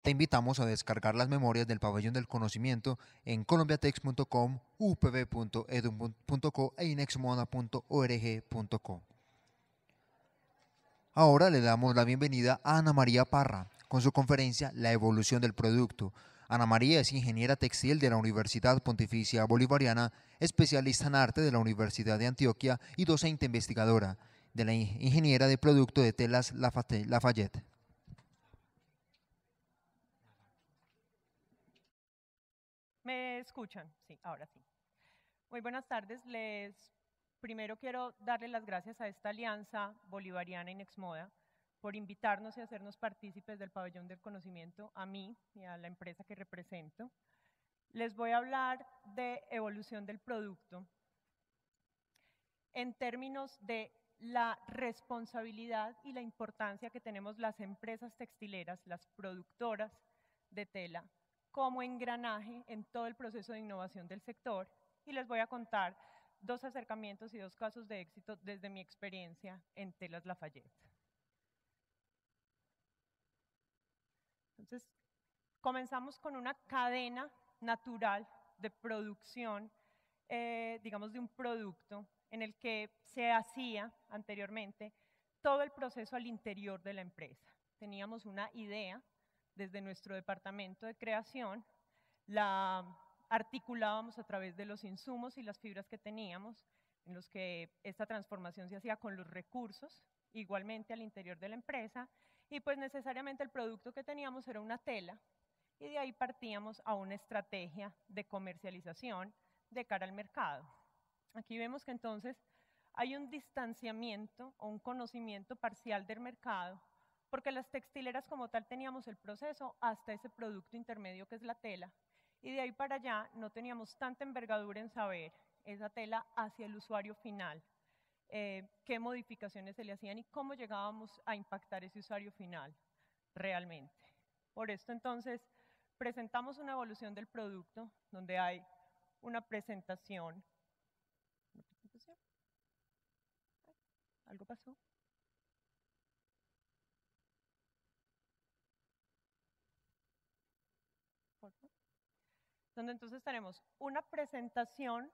Te invitamos a descargar las memorias del Pabellón del Conocimiento en colombiatex.com, upb.edu.co e inexmoda.org.co. Ahora le damos la bienvenida a Ana María Parra con su conferencia La evolución del producto. Ana María es ingeniera textil de la Universidad Pontificia Bolivariana, especialista en arte de la Universidad de Antioquia y docente investigadora de la Ingeniera de Producto de Telas Lafayette. ¿Me escuchan? Sí, ahora sí. Muy buenas tardes. Primero quiero darle las gracias a esta alianza bolivariana Inexmoda por invitarnos y hacernos partícipes del Pabellón del Conocimiento, a mí y a la empresa que represento. Les voy a hablar de evolución del producto en términos de la responsabilidad y la importancia que tenemos las empresas textileras, las productoras de tela, como engranaje en todo el proceso de innovación del sector, y les voy a contar dos acercamientos y dos casos de éxito desde mi experiencia en Telas Lafayette. Entonces, comenzamos con una cadena natural de producción, digamos, de un producto en el que se hacía anteriormente todo el proceso al interior de la empresa. Teníamos una idea desde nuestro departamento de creación, la articulábamos a través de los insumos y las fibras que teníamos, en los que esta transformación se hacía con los recursos, igualmente al interior de la empresa, y pues necesariamente el producto que teníamos era una tela, y de ahí partíamos a una estrategia de comercialización de cara al mercado. Aquí vemos que entonces hay un distanciamiento o un conocimiento parcial del mercado, porque las textileras como tal teníamos el proceso hasta ese producto intermedio que es la tela, y de ahí para allá no teníamos tanta envergadura en saber esa tela hacia el usuario final, qué modificaciones se le hacían y cómo llegábamos a impactar ese usuario final realmente. Por esto entonces presentamos una evolución del producto donde hay una presentación. ¿Algo pasó? Donde entonces tenemos una presentación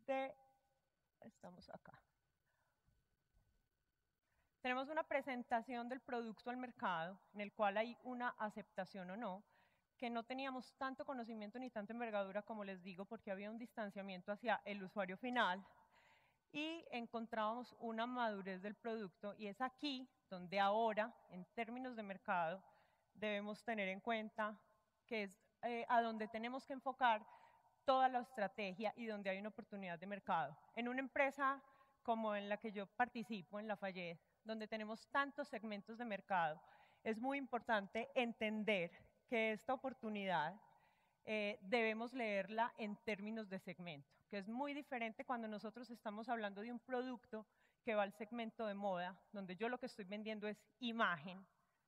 de, estamos acá. Tenemos una presentación del producto al mercado en el cual hay una aceptación o no, que no teníamos tanto conocimiento ni tanta envergadura como les digo, porque había un distanciamiento hacia el usuario final, y encontrábamos una madurez del producto, y es aquí donde ahora, en términos de mercado, debemos tener en cuenta que es a donde tenemos que enfocar toda la estrategia y donde hay una oportunidad de mercado. En una empresa como en la que yo participo, en Lafayette, donde tenemos tantos segmentos de mercado, es muy importante entender que esta oportunidad debemos leerla en términos de segmento, que es muy diferente cuando nosotros estamos hablando de un producto que va al segmento de moda, donde yo lo que estoy vendiendo es imagen,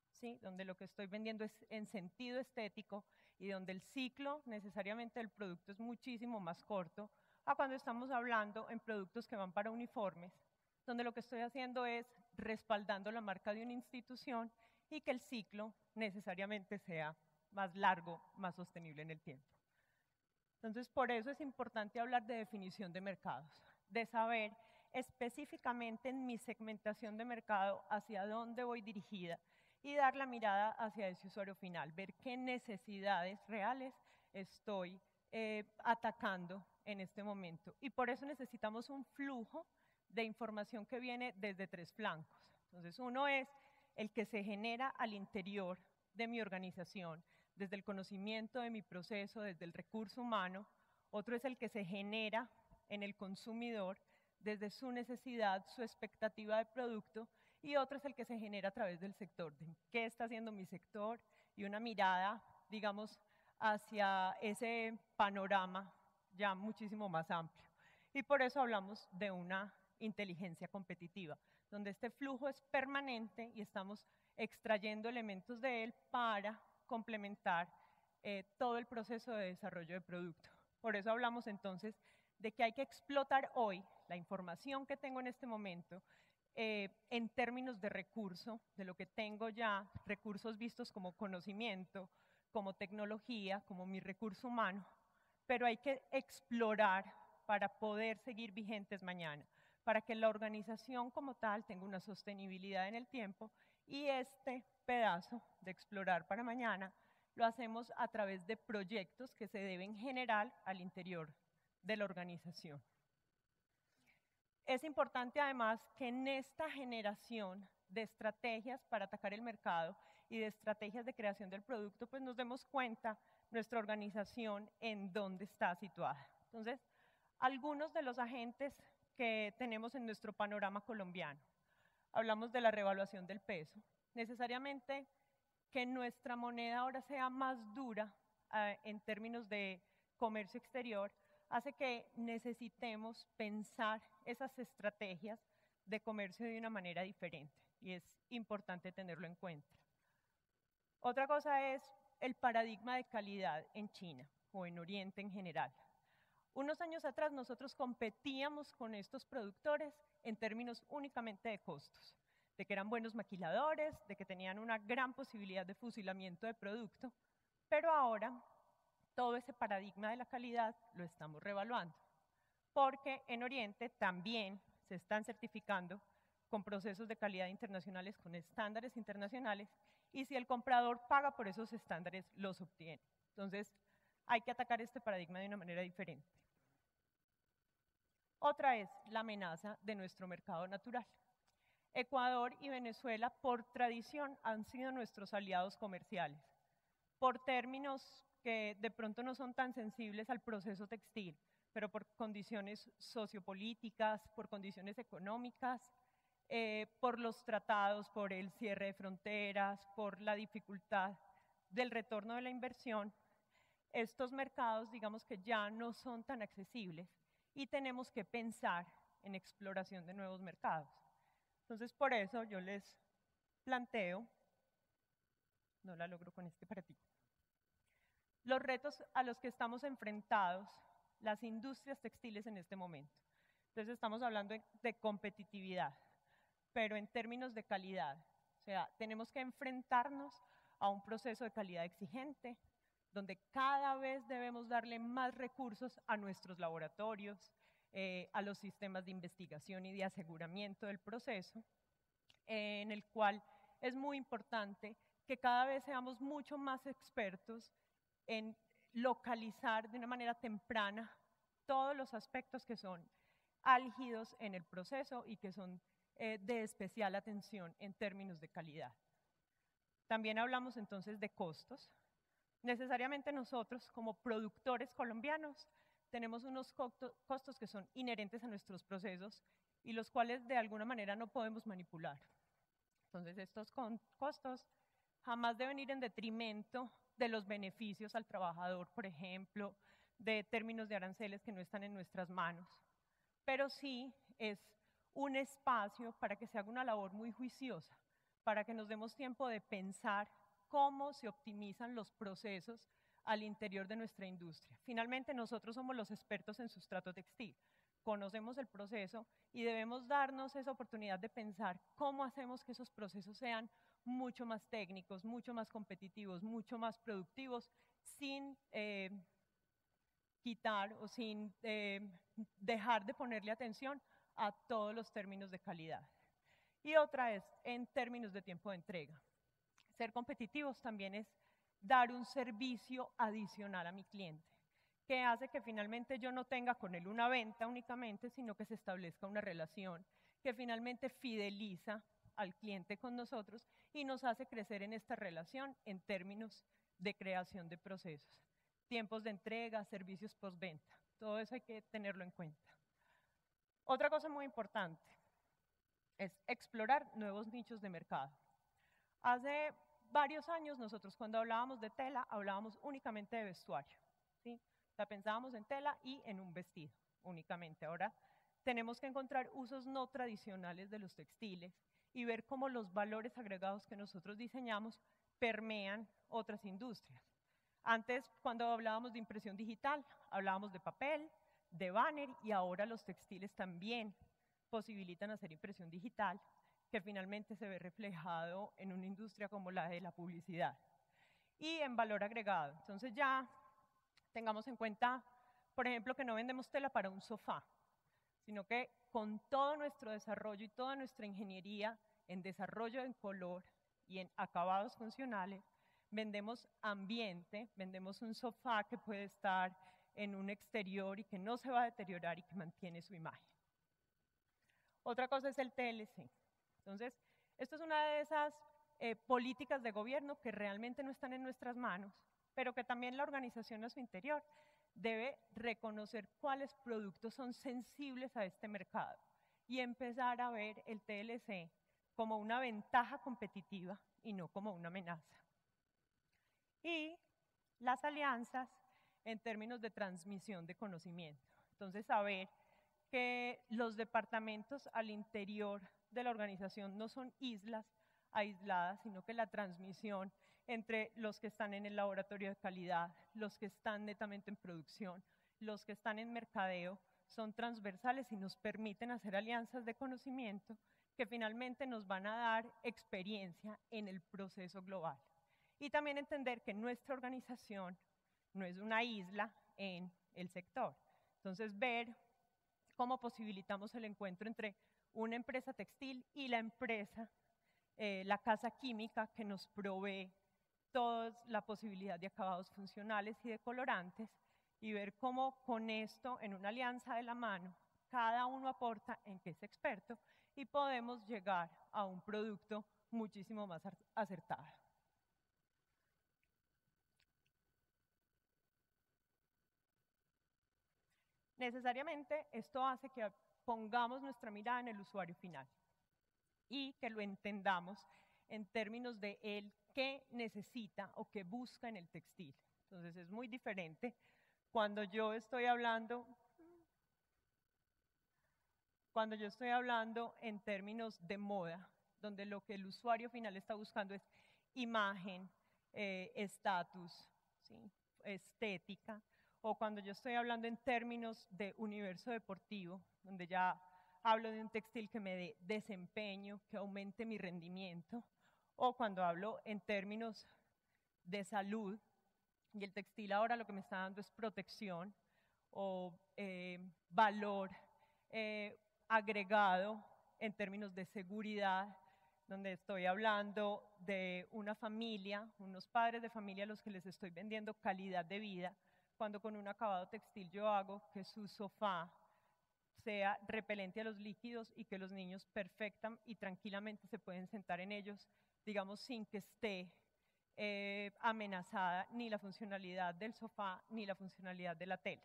¿sí? Donde lo que estoy vendiendo es en sentido estético y donde el ciclo necesariamente del producto es muchísimo más corto, a cuando estamos hablando en productos que van para uniformes, donde lo que estoy haciendo es respaldando la marca de una institución y que el ciclo necesariamente sea más largo, más sostenible en el tiempo. Entonces, por eso es importante hablar de definición de mercados, de saber específicamente en mi segmentación de mercado hacia dónde voy dirigida y dar la mirada hacia ese usuario final, ver qué necesidades reales estoy atacando en este momento. Y por eso necesitamos un flujo de información que viene desde tres flancos. Entonces, uno es el que se genera al interior de mi organización, desde el conocimiento de mi proceso, desde el recurso humano. Otro es el que se genera en el consumidor, desde su necesidad, su expectativa de producto, y otro es el que se genera a través del sector, de qué está haciendo mi sector y una mirada, digamos, hacia ese panorama ya muchísimo más amplio. Y por eso hablamos de una inteligencia competitiva, donde este flujo es permanente y estamos extrayendo elementos de él para complementar todo el proceso de desarrollo de producto. Por eso hablamos entonces de que hay que explotar hoy la información que tengo en este momento en términos de recurso, de lo que tengo ya, recursos vistos como conocimiento, como tecnología, como mi recurso humano, pero hay que explorar para poder seguir vigentes mañana, para que la organización como tal tenga una sostenibilidad en el tiempo, y este pedazo de explorar para mañana lo hacemos a través de proyectos que se deben generar al interior de la organización. Es importante además que en esta generación de estrategias para atacar el mercado y de estrategias de creación del producto, pues nos demos cuenta nuestra organización en dónde está situada. Entonces, algunos de los agentes que tenemos en nuestro panorama colombiano. Hablamos de la revaluación del peso. Necesariamente que nuestra moneda ahora sea más dura en términos de comercio exterior hace que necesitemos pensar esas estrategias de comercio de una manera diferente, y es importante tenerlo en cuenta. Otra cosa es el paradigma de calidad en China o en Oriente en general. Unos años atrás nosotros competíamos con estos productores en términos únicamente de costos, de que eran buenos maquiladores, de que tenían una gran posibilidad de fusilamiento de producto, pero ahora todo ese paradigma de la calidad lo estamos revaluando, porque en Oriente también se están certificando con procesos de calidad internacionales, con estándares internacionales, y si el comprador paga por esos estándares, los obtiene. Entonces, hay que atacar este paradigma de una manera diferente. Otra es la amenaza de nuestro mercado natural. Ecuador y Venezuela, por tradición, han sido nuestros aliados comerciales, por términos que de pronto no son tan sensibles al proceso textil, pero por condiciones sociopolíticas, por condiciones económicas, por los tratados, por el cierre de fronteras, por la dificultad del retorno de la inversión, estos mercados, digamos que ya no son tan accesibles y tenemos que pensar en exploración de nuevos mercados. Entonces, por eso yo les planteo, no la logro con este para ti, los retos a los que estamos enfrentados las industrias textiles en este momento. Entonces, estamos hablando de competitividad, pero en términos de calidad. O sea, tenemos que enfrentarnos a un proceso de calidad exigente, donde cada vez debemos darle más recursos a nuestros laboratorios, a los sistemas de investigación y de aseguramiento del proceso, en el cual es muy importante que cada vez seamos mucho más expertos en localizar de una manera temprana todos los aspectos que son álgidos en el proceso y que son de especial atención en términos de calidad. También hablamos entonces de costos. Necesariamente nosotros, como productores colombianos, tenemos unos costos que son inherentes a nuestros procesos y los cuales de alguna manera no podemos manipular. Entonces, estos costos jamás deben ir en detrimento de los beneficios al trabajador, por ejemplo, de términos de aranceles que no están en nuestras manos, pero sí es un espacio para que se haga una labor muy juiciosa, para que nos demos tiempo de pensar cómo se optimizan los procesos al interior de nuestra industria. Finalmente, nosotros somos los expertos en sustrato textil, conocemos el proceso y debemos darnos esa oportunidad de pensar cómo hacemos que esos procesos sean mucho más técnicos, mucho más competitivos, mucho más productivos, sin quitar o sin dejar de ponerle atención a todos los términos de calidad. Y otra es en términos de tiempo de entrega. Ser competitivos también es dar un servicio adicional a mi cliente, que hace que finalmente yo no tenga con él una venta únicamente, sino que se establezca una relación que finalmente fideliza al cliente con nosotros y nos hace crecer en esta relación en términos de creación de procesos, tiempos de entrega, servicios postventa. Todo eso hay que tenerlo en cuenta. Otra cosa muy importante es explorar nuevos nichos de mercado. Hace varios años nosotros cuando hablábamos de tela hablábamos únicamente de vestuario, ¿sí? O sea, pensábamos en tela y en un vestido únicamente. Ahora tenemos que encontrar usos no tradicionales de los textiles y ver cómo los valores agregados que nosotros diseñamos permean otras industrias. Antes, cuando hablábamos de impresión digital, hablábamos de papel, de banner, y ahora los textiles también posibilitan hacer impresión digital, que finalmente se ve reflejado en una industria como la de la publicidad. Y en valor agregado. Entonces ya tengamos en cuenta, por ejemplo, que no vendemos tela para un sofá, sino que con todo nuestro desarrollo y toda nuestra ingeniería en desarrollo en color y en acabados funcionales, vendemos ambiente, vendemos un sofá que puede estar en un exterior y que no se va a deteriorar y que mantiene su imagen. Otra cosa es el TLC. Entonces, esto es una de esas políticas de gobierno que realmente no están en nuestras manos, pero que también la organización a su interior debe reconocer cuáles productos son sensibles a este mercado y empezar a ver el TLC como una ventaja competitiva y no como una amenaza. Y las alianzas en términos de transmisión de conocimiento. Entonces, saber que los departamentos al interior de la organización no son islas aisladas, sino que la transmisión entre los que están en el laboratorio de calidad, los que están netamente en producción, los que están en mercadeo, son transversales y nos permiten hacer alianzas de conocimiento que finalmente nos van a dar experiencia en el proceso global. Y también entender que nuestra organización no es una isla en el sector. Entonces, ver cómo posibilitamos el encuentro entre una empresa textil y la empresa, la casa química que nos provee toda la posibilidad de acabados funcionales y de colorantes, y ver cómo con esto, en una alianza de la mano, cada uno aporta en qué es experto y podemos llegar a un producto muchísimo más acertado. Necesariamente esto hace que pongamos nuestra mirada en el usuario final y que lo entendamos en términos de él qué necesita o qué busca en el textil. Entonces es muy diferente cuando yo estoy hablando en términos de moda, donde lo que el usuario final está buscando es imagen, estatus, ¿sí? Estética, o cuando yo estoy hablando en términos de universo deportivo, donde ya hablo de un textil que me dé desempeño, que aumente mi rendimiento, o cuando hablo en términos de salud, y el textil ahora lo que me está dando es protección o valor agregado en términos de seguridad, donde estoy hablando de una familia, unos padres de familia a los que les estoy vendiendo calidad de vida, cuando con un acabado textil yo hago que su sofá sea repelente a los líquidos y que los niños perfecta y tranquilamente se pueden sentar en ellos, digamos, sin que esté amenazada ni la funcionalidad del sofá ni la funcionalidad de la tela.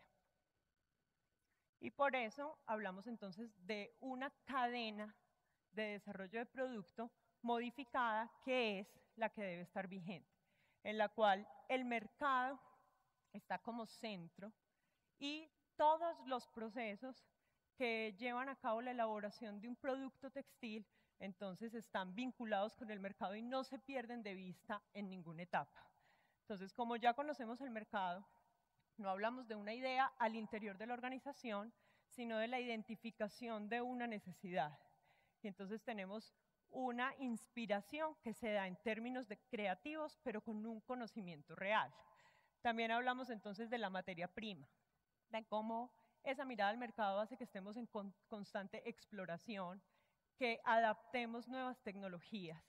Y por eso hablamos entonces de una cadena de desarrollo de producto modificada que es la que debe estar vigente, en la cual el mercado está como centro y todos los procesos que llevan a cabo la elaboración de un producto textil entonces están vinculados con el mercado y no se pierden de vista en ninguna etapa. Entonces, como ya conocemos el mercado, no hablamos de una idea al interior de la organización, sino de la identificación de una necesidad. Y entonces tenemos una inspiración que se da en términos de creativos, pero con un conocimiento real. También hablamos entonces de la materia prima, de cómo esa mirada al mercado hace que estemos en constante exploración, que adaptemos nuevas tecnologías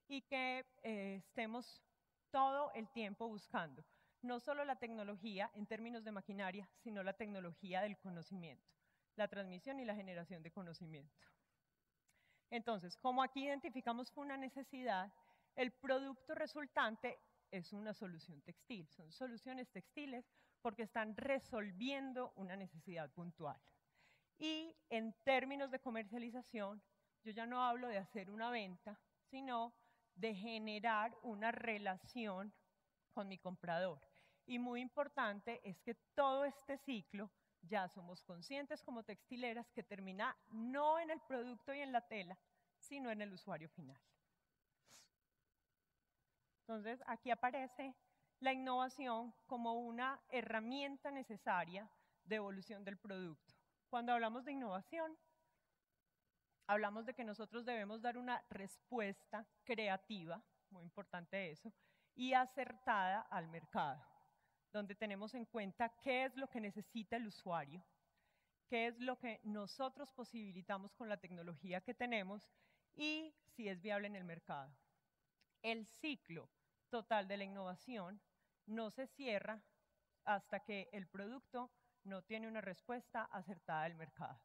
y que estemos todo el tiempo buscando no solo la tecnología en términos de maquinaria, sino la tecnología del conocimiento, la transmisión y la generación de conocimiento. Entonces, como aquí identificamos una necesidad, el producto resultante es una solución textil. Son soluciones textiles porque están resolviendo una necesidad puntual. Y en términos de comercialización, yo ya no hablo de hacer una venta, sino de generar una relación con mi comprador. Y muy importante es que todo este ciclo ya somos conscientes como textileras que termina no en el producto y en la tela, sino en el usuario final. Entonces, aquí aparece la innovación como una herramienta necesaria de evolución del producto. Cuando hablamos de innovación, Hablamos de que nosotros debemos dar una respuesta creativa, muy importante eso, y acertada al mercado, donde tenemos en cuenta qué es lo que necesita el usuario, qué es lo que nosotros posibilitamos con la tecnología que tenemos y si es viable en el mercado. El ciclo total de la innovación no se cierra hasta que el producto no tiene una respuesta acertada del mercado.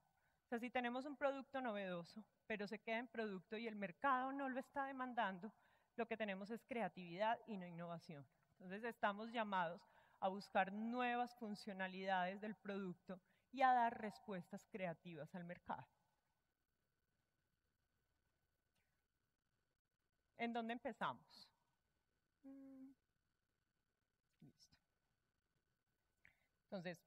O sea, si tenemos un producto novedoso, pero se queda en producto y el mercado no lo está demandando, lo que tenemos es creatividad y no innovación. Entonces estamos llamados a buscar nuevas funcionalidades del producto y a dar respuestas creativas al mercado. ¿En dónde empezamos? Listo. Entonces,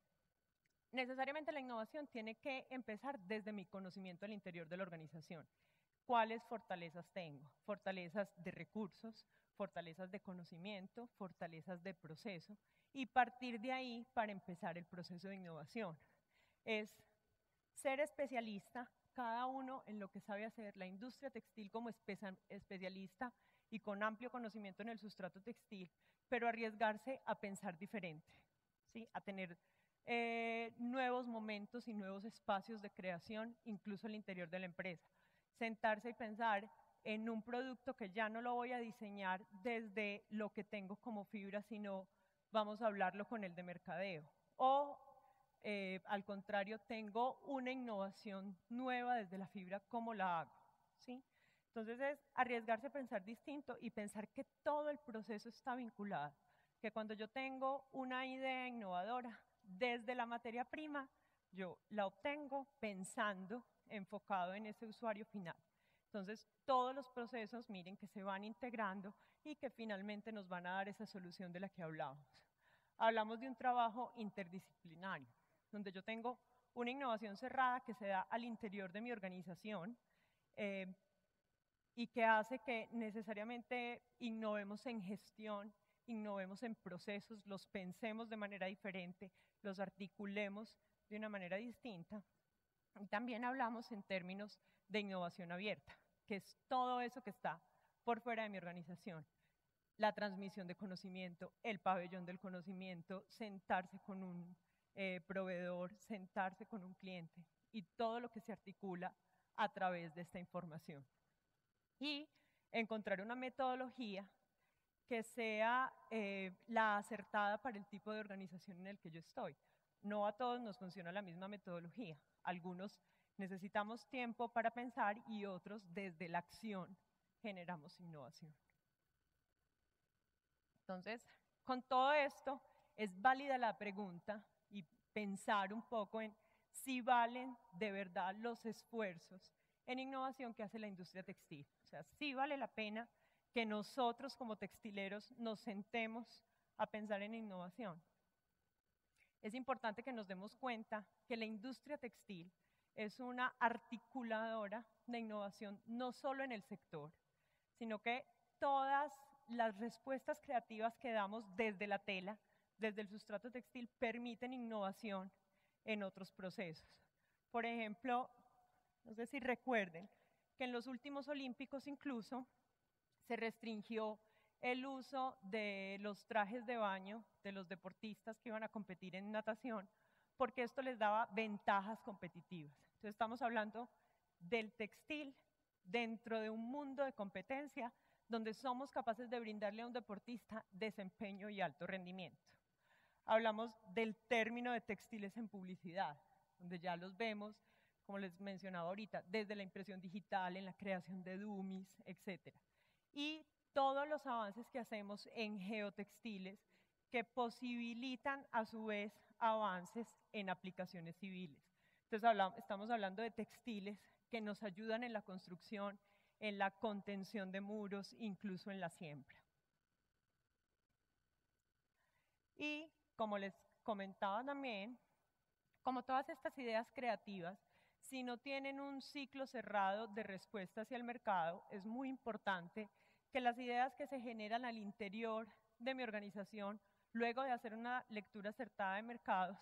necesariamente la innovación tiene que empezar desde mi conocimiento al interior de la organización. ¿Cuáles fortalezas tengo? Fortalezas de recursos, fortalezas de conocimiento, fortalezas de proceso y partir de ahí para empezar el proceso de innovación. Es ser especialista, cada uno en lo que sabe hacer, la industria textil como especialista y con amplio conocimiento en el sustrato textil, pero arriesgarse a pensar diferente, ¿sí? A tener nuevos momentos y nuevos espacios de creación, incluso al interior de la empresa. Sentarse y pensar en un producto que ya no lo voy a diseñar desde lo que tengo como fibra, sino vamos a hablarlo con el de mercadeo. O al contrario, tengo una innovación nueva desde la fibra, ¿cómo la hago? ¿Sí? Entonces es arriesgarse a pensar distinto y pensar que todo el proceso está vinculado, que cuando yo tengo una idea innovadora, desde la materia prima, yo la obtengo pensando, enfocado en ese usuario final. Entonces, todos los procesos, miren, que se van integrando y que finalmente nos van a dar esa solución de la que hablamos. Hablamos de un trabajo interdisciplinario, donde yo tengo una innovación cerrada que se da al interior de mi organización y que hace que necesariamente innovemos en gestión, innovemos en procesos, los pensemos de manera diferente, los articulemos de una manera distinta. Y también hablamos en términos de innovación abierta, que es todo eso que está por fuera de mi organización. La transmisión de conocimiento, el pabellón del conocimiento, sentarse con un proveedor, sentarse con un cliente y todo lo que se articula a través de esta información. Y encontrar una metodología que sea la acertada para el tipo de organización en el que yo estoy. No a todos nos funciona la misma metodología. Algunos necesitamos tiempo para pensar y otros desde la acción generamos innovación. Entonces, con todo esto, es válida la pregunta y pensar un poco en si valen de verdad los esfuerzos en innovación que hace la industria textil. O sea, si vale la pena que nosotros como textileros nos sentemos a pensar en innovación. Es importante que nos demos cuenta que la industria textil es una articuladora de innovación no solo en el sector, sino que todas las respuestas creativas que damos desde la tela, desde el sustrato textil, permiten innovación en otros procesos. Por ejemplo, no sé si recuerden que en los últimos Olímpicos incluso se restringió el uso de los trajes de baño de los deportistas que iban a competir en natación, porque esto les daba ventajas competitivas. Entonces estamos hablando del textil dentro de un mundo de competencia donde somos capaces de brindarle a un deportista desempeño y alto rendimiento. Hablamos del término de textiles en publicidad, donde ya los vemos, como les mencionaba ahorita, desde la impresión digital, en la creación de dummies, etc. Y todos los avances que hacemos en geotextiles que posibilitan a su vez avances en aplicaciones civiles. Entonces estamos hablando de textiles que nos ayudan en la construcción, en la contención de muros, incluso en la siembra. Y como les comentaba también, como todas estas ideas creativas, si no tienen un ciclo cerrado de respuesta hacia el mercado, es muy importante que las ideas que se generan al interior de mi organización, luego de hacer una lectura acertada de mercados,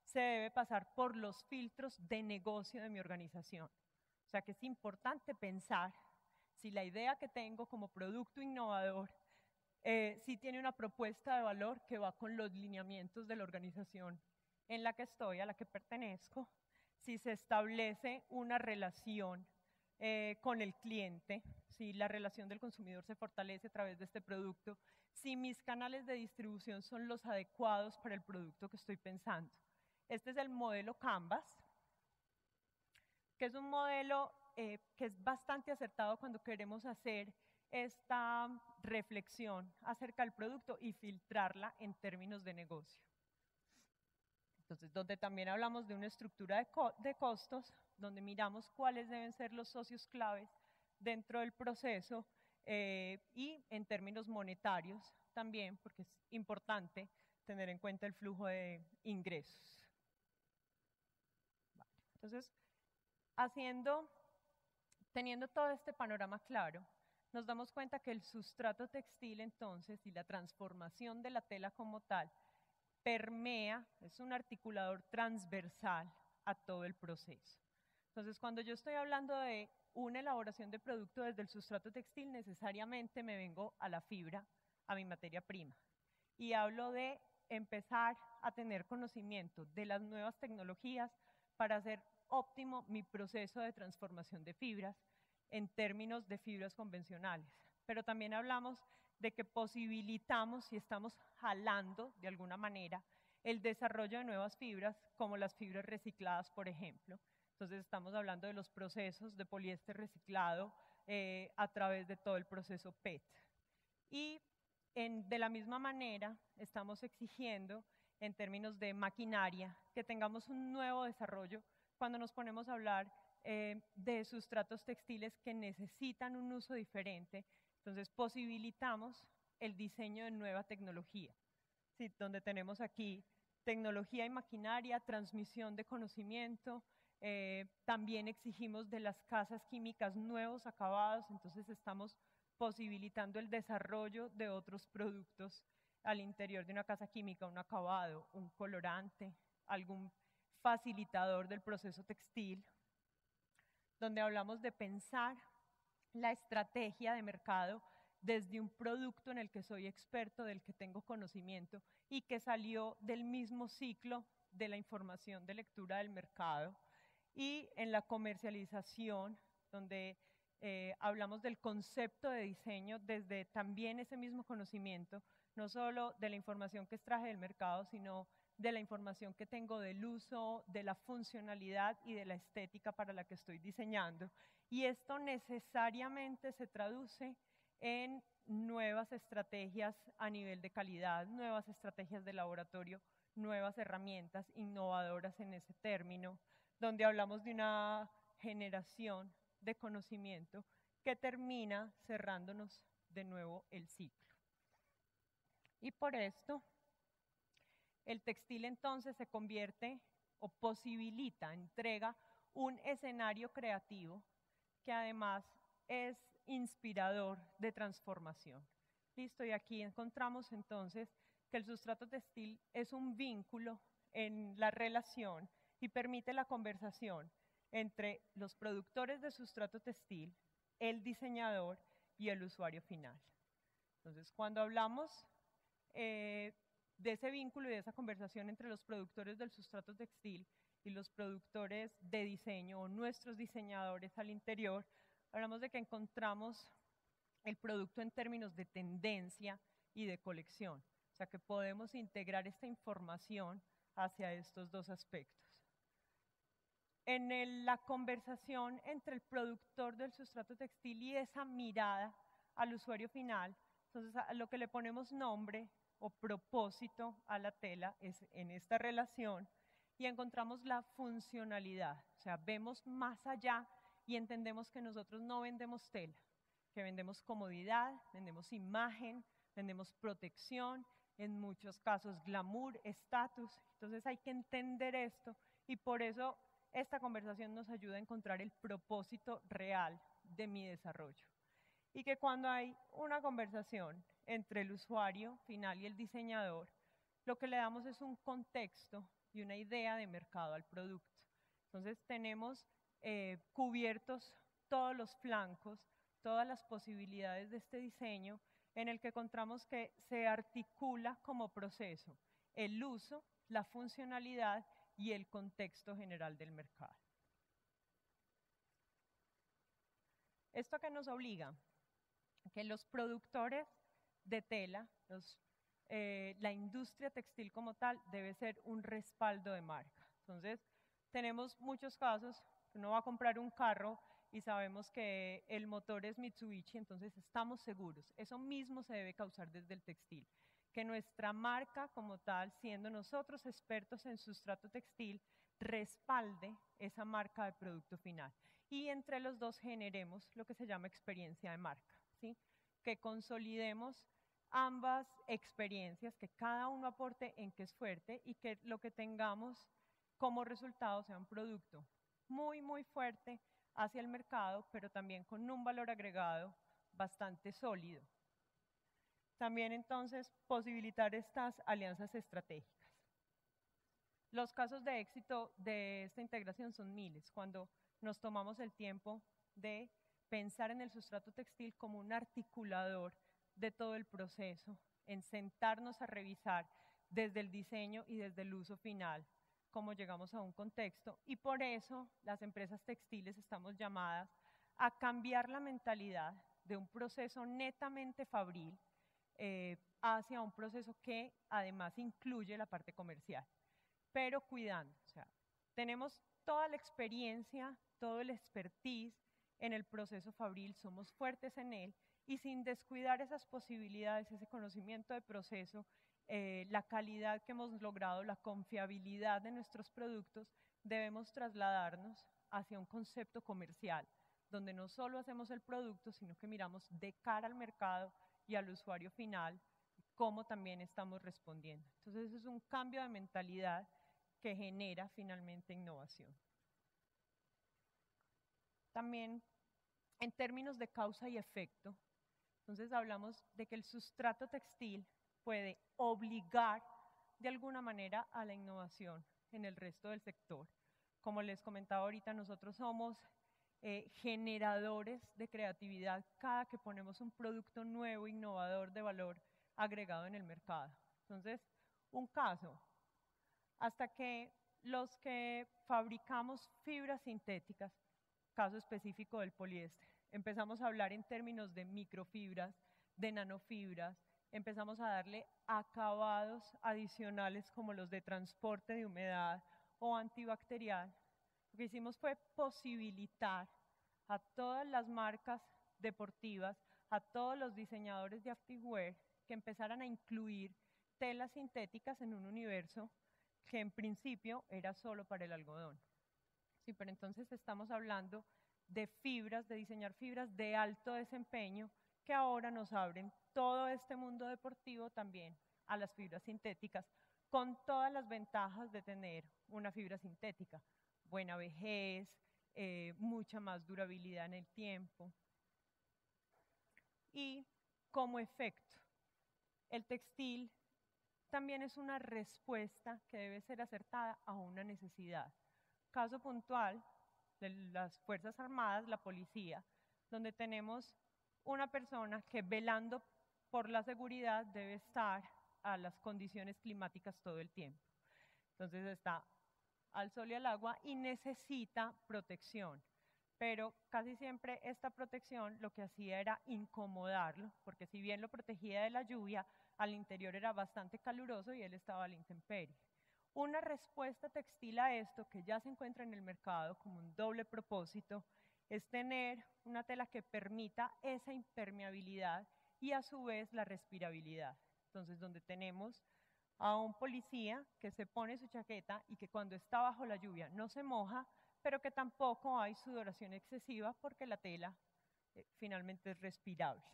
se debe pasar por los filtros de negocio de mi organización. O sea que es importante pensar si la idea que tengo como producto innovador sí tiene una propuesta de valor que va con los lineamientos de la organización en la que estoy, a la que pertenezco, si se establece una relación con el cliente, si la relación del consumidor se fortalece a través de este producto, si mis canales de distribución son los adecuados para el producto que estoy pensando. Este es el modelo Canvas, que es un modelo que es bastante acertado cuando queremos hacer esta reflexión acerca del producto y filtrarla en términos de negocio. Entonces, donde también hablamos de una estructura de costos, donde miramos cuáles deben ser los socios claves dentro del proceso y en términos monetarios también, porque es importante tener en cuenta el flujo de ingresos. Vale. Entonces, teniendo todo este panorama claro, nos damos cuenta que el sustrato textil entonces y la transformación de la tela como tal permea, es un articulador transversal a todo el proceso. Entonces, cuando yo estoy hablando de una elaboración de producto desde el sustrato textil, necesariamente me vengo a la fibra, a mi materia prima. Y hablo de empezar a tener conocimiento de las nuevas tecnologías para hacer óptimo mi proceso de transformación de fibras en términos de fibras convencionales. Pero también hablamos de que posibilitamos y estamos jalando de alguna manera el desarrollo de nuevas fibras, como las fibras recicladas, por ejemplo. Entonces estamos hablando de los procesos de poliéster reciclado a través de todo el proceso PET. Y de la misma manera estamos exigiendo en términos de maquinaria que tengamos un nuevo desarrollo cuando nos ponemos a hablar de sustratos textiles que necesitan un uso diferente. Entonces posibilitamos el diseño de nueva tecnología, ¿sí? Donde tenemos aquí tecnología y maquinaria, transmisión de conocimiento, también exigimos de las casas químicas nuevos acabados, entonces estamos posibilitando el desarrollo de otros productos al interior de una casa química, un acabado, un colorante, algún facilitador del proceso textil, donde hablamos de pensar la estrategia de mercado desde un producto en el que soy experto, del que tengo conocimiento y que salió del mismo ciclo de la información de lectura del mercado, y en la comercialización, donde hablamos del concepto de diseño desde también ese mismo conocimiento, no solo de la información que extraje del mercado, sino de la información que tengo del uso, de la funcionalidad y de la estética para la que estoy diseñando. Y esto necesariamente se traduce en nuevas estrategias a nivel de calidad, nuevas estrategias de laboratorio, nuevas herramientas innovadoras en ese término, donde hablamos de una generación de conocimiento que termina cerrándonos de nuevo el ciclo. Y por esto, el textil entonces se convierte o posibilita, entrega un escenario creativo que además es inspirador de transformación. Listo, y aquí encontramos entonces que el sustrato textil es un vínculo en la relación y permite la conversación entre los productores de sustrato textil, el diseñador y el usuario final. Entonces, cuando hablamos de ese vínculo y de esa conversación entre los productores del sustrato textil y los productores de diseño o nuestros diseñadores al interior, hablamos de que encontramos el producto en términos de tendencia y de colección. O sea que podemos integrar esta información hacia estos dos aspectos. En la conversación entre el productor del sustrato textil y esa mirada al usuario final, entonces a lo que le ponemos nombre o propósito a la tela es en esta relación, y encontramos la funcionalidad. O sea, vemos más allá y entendemos que nosotros no vendemos tela, que vendemos comodidad, vendemos imagen, vendemos protección, en muchos casos glamour, estatus. Entonces hay que entender esto y por eso esta conversación nos ayuda a encontrar el propósito real de mi desarrollo. Y que cuando hay una conversación entre el usuario final y el diseñador, lo que le damos es un contexto y una idea de mercado al producto. Entonces tenemos cubiertos todos los flancos, todas las posibilidades de este diseño, en el que encontramos que se articula como proceso el uso, la funcionalidad y el contexto general del mercado. ¿Esto a qué nos obliga? Que los productores de tela, la industria textil como tal, debe ser un respaldo de marca. Entonces, tenemos muchos casos, uno va a comprar un carro y sabemos que el motor es Mitsubishi, entonces estamos seguros. Eso mismo se debe causar desde el textil, que nuestra marca como tal, siendo nosotros expertos en sustrato textil, respalde esa marca de producto final. Y entre los dos generemos lo que se llama experiencia de marca, ¿sí? Que consolidemos ambas experiencias, que cada uno aporte en qué es fuerte y que lo que tengamos como resultado sea un producto muy, muy fuerte hacia el mercado, pero también con un valor agregado bastante sólido. También entonces posibilitar estas alianzas estratégicas. Los casos de éxito de esta integración son miles, cuando nos tomamos el tiempo de pensar en el sustrato textil como un articulador de todo el proceso, en sentarnos a revisar desde el diseño y desde el uso final cómo llegamos a un contexto, y por eso las empresas textiles estamos llamadas a cambiar la mentalidad de un proceso netamente fabril hacia un proceso que además incluye la parte comercial, pero cuidando, o sea, tenemos toda la experiencia, todo el expertise en el proceso fabril, somos fuertes en él, y sin descuidar esas posibilidades, ese conocimiento de proceso, la calidad que hemos logrado, la confiabilidad de nuestros productos, debemos trasladarnos hacia un concepto comercial, donde no solo hacemos el producto, sino que miramos de cara al mercado y al usuario final cómo también estamos respondiendo. Entonces es un cambio de mentalidad que genera finalmente innovación. También en términos de causa y efecto, entonces hablamos de que el sustrato textil puede obligar de alguna manera a la innovación en el resto del sector. Como les comentaba ahorita, nosotros somos generadores de creatividad cada que ponemos un producto nuevo, innovador, de valor agregado en el mercado. Entonces, un caso, hasta que los que fabricamos fibras sintéticas, caso específico del poliéster, empezamos a hablar en términos de microfibras, de nanofibras, empezamos a darle acabados adicionales como los de transporte de humedad o antibacterial. Lo que hicimos fue posibilitar a todas las marcas deportivas, a todos los diseñadores de activewear, que empezaran a incluir telas sintéticas en un universo que en principio era solo para el algodón. Sí, pero entonces estamos hablando de fibras, de diseñar fibras de alto desempeño, que ahora nos abren todo este mundo deportivo también a las fibras sintéticas, con todas las ventajas de tener una fibra sintética: buena vejez, mucha más durabilidad en el tiempo. Y como efecto, el textil también es una respuesta que debe ser acertada a una necesidad. Caso puntual de las Fuerzas Armadas, la policía, donde tenemos una persona que, velando por la seguridad, debe estar a las condiciones climáticas todo el tiempo. Entonces está al sol y al agua y necesita protección. Pero casi siempre esta protección lo que hacía era incomodarlo, porque si bien lo protegía de la lluvia, al interior era bastante caluroso y él estaba a la intemperie. Una respuesta textil a esto, que ya se encuentra en el mercado como un doble propósito, es tener una tela que permita esa impermeabilidad y a su vez la respirabilidad. Entonces, donde tenemos a un policía que se pone su chaqueta y que cuando está bajo la lluvia no se moja, pero que tampoco hay sudoración excesiva porque la tela finalmente es respirable.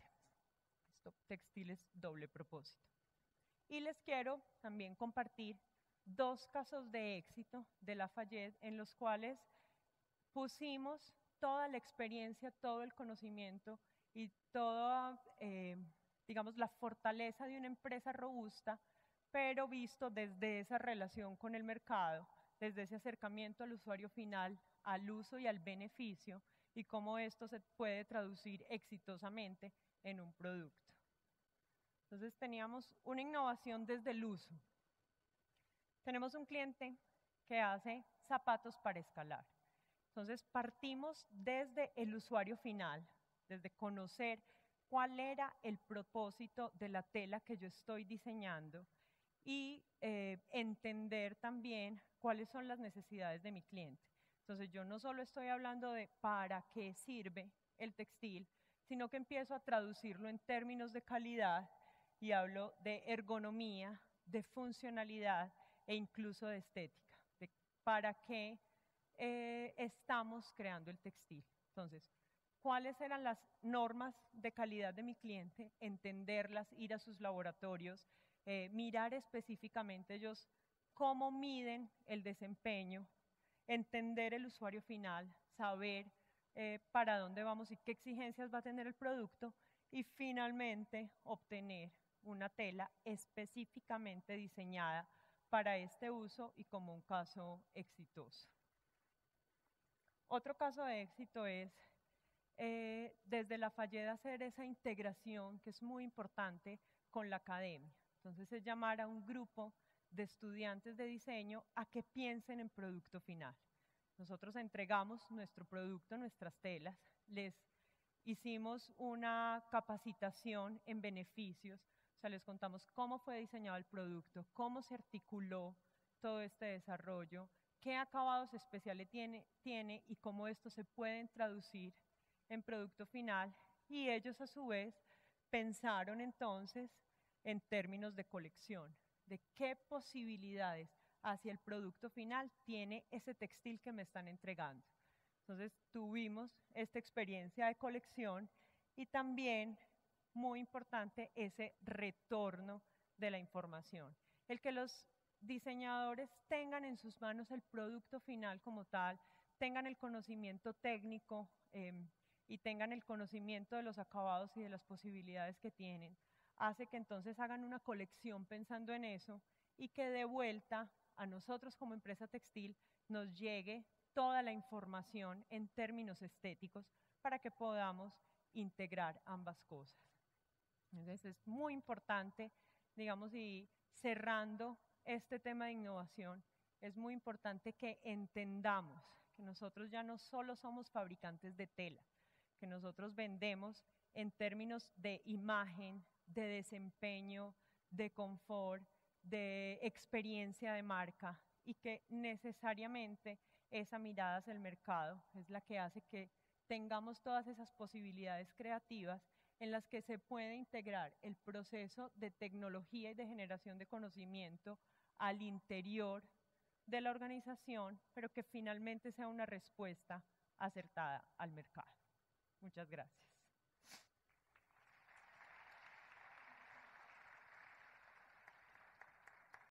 Esto, textiles doble propósito. Y les quiero también compartir dos casos de éxito de Lafayette en los cuales pusimos toda la experiencia, todo el conocimiento y toda, digamos, la fortaleza de una empresa robusta, pero visto desde esa relación con el mercado, desde ese acercamiento al usuario final, al uso y al beneficio y cómo esto se puede traducir exitosamente en un producto. Entonces teníamos una innovación desde el uso. Tenemos un cliente que hace zapatos para escalar. Entonces partimos desde el usuario final, desde conocer cuál era el propósito de la tela que yo estoy diseñando y entender también cuáles son las necesidades de mi cliente. Entonces yo no solo estoy hablando de para qué sirve el textil, sino que empiezo a traducirlo en términos de calidad y hablo de ergonomía, de funcionalidad e incluso de estética, de para qué estamos creando el textil. Entonces, ¿cuáles eran las normas de calidad de mi cliente? Entenderlas, ir a sus laboratorios, mirar específicamente ellos cómo miden el desempeño, entender el usuario final, saber para dónde vamos y qué exigencias va a tener el producto y finalmente obtener una tela específicamente diseñada para este uso y como un caso exitoso. Otro caso de éxito es desde la Fayeda hacer esa integración que es muy importante con la academia. Entonces es llamar a un grupo de estudiantes de diseño a que piensen en producto final. Nosotros entregamos nuestro producto, nuestras telas, les hicimos una capacitación en beneficios, o sea, les contamos cómo fue diseñado el producto, cómo se articuló todo este desarrollo, qué acabados especiales tiene y cómo estos se pueden traducir en producto final. Y ellos a su vez pensaron entonces en términos de colección, de qué posibilidades hacia el producto final tiene ese textil que me están entregando. Entonces tuvimos esta experiencia de colección y también, muy importante, ese retorno de la información. El que los diseñadores tengan en sus manos el producto final como tal, tengan el conocimiento técnico y tengan el conocimiento de los acabados y de las posibilidades que tienen, hace que entonces hagan una colección pensando en eso y que de vuelta a nosotros como empresa textil nos llegue toda la información en términos estéticos para que podamos integrar ambas cosas. Entonces es muy importante, digamos, y cerrando este tema de innovación, es muy importante que entendamos que nosotros ya no solo somos fabricantes de tela, que nosotros vendemos en términos de imagen, de desempeño, de confort, de experiencia de marca y que necesariamente esa mirada hacia el mercado es la que hace que tengamos todas esas posibilidades creativas en las que se puede integrar el proceso de tecnología y de generación de conocimiento al interior de la organización, pero que finalmente sea una respuesta acertada al mercado. Muchas gracias.